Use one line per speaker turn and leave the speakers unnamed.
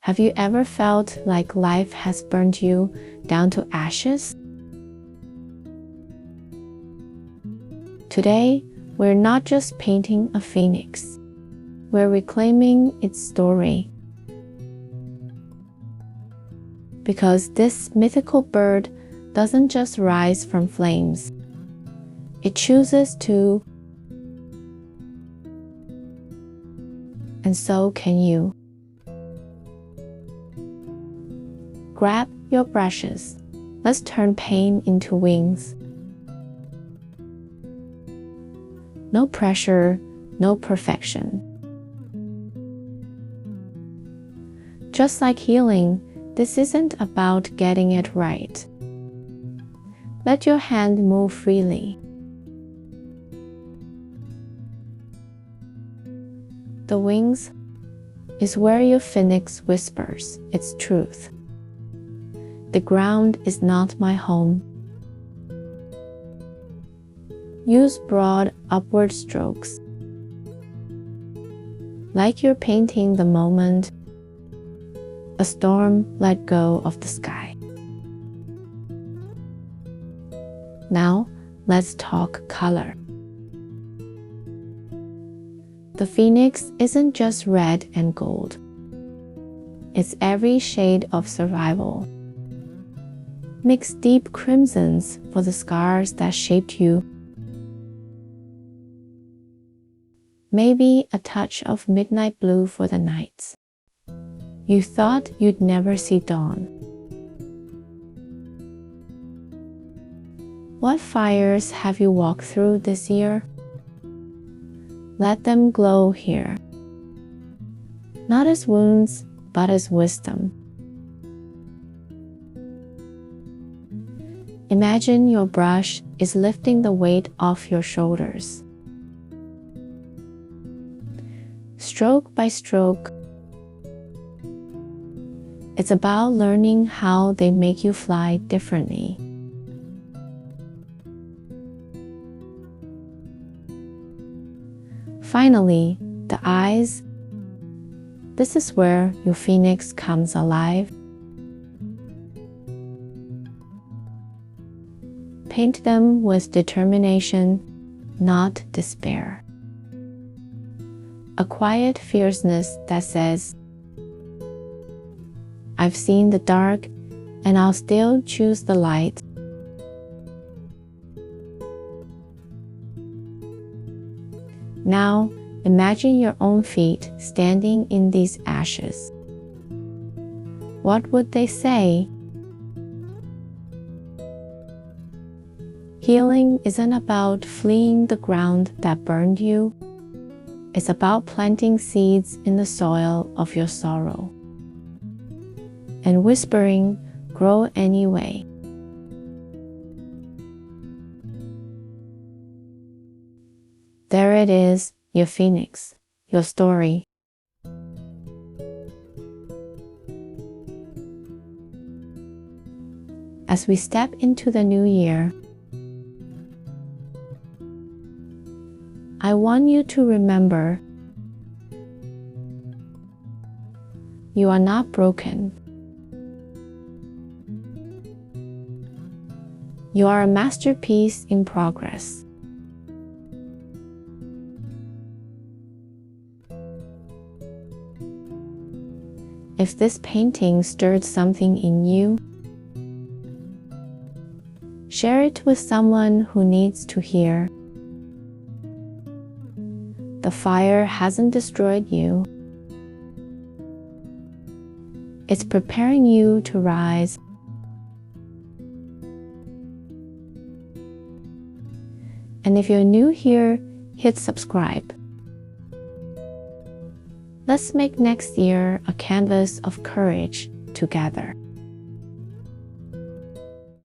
Have you ever felt like life has burned you down to ashes? Today, we're not just painting a phoenix. We're reclaiming its story. Because this mythical bird doesn't just rise from flames. It chooses to. And so can you. Grab your brushes. Let's turn pain into wings. No pressure, no perfection. Just like healing, this isn't about getting it right. Let your hand move freely. The wings is where your phoenix whispers its truth. The ground is not my home. Use broad upward strokes. Like you're painting the moment a storm let go of the sky. Now, let's talk color. The phoenix isn't just red and gold. It's every shade of survival. Mix deep crimsons for the scars that shaped you. Maybe a touch of midnight blue for the nights you thought you'd never see dawn. What fires have you walked through this year? Let them glow here. Not as wounds, but as wisdom. Imagine your brush is lifting the weight off your shoulders. Stroke by stroke, it's about learning how they make you fly differently. Finally, the eyes. This is where your phoenix comes alive. Paint them with determination, not despair. A quiet fierceness that says, I've seen the dark, and I'll still choose the light. Now, imagine your own feet standing in these ashes. What would they say? Healing isn't about fleeing the ground that burned you. It's about planting seeds in the soil of your sorrow. And whispering, grow anyway. There it is, your phoenix, your story. As we step into the new year, I want you to remember you are not broken. You are a masterpiece in progress. If this painting stirred something in you, share it with someone who needs to hear. The fire hasn't destroyed you. It's preparing you to rise. And if you're new here, hit subscribe. Let's make next year a canvas of courage together.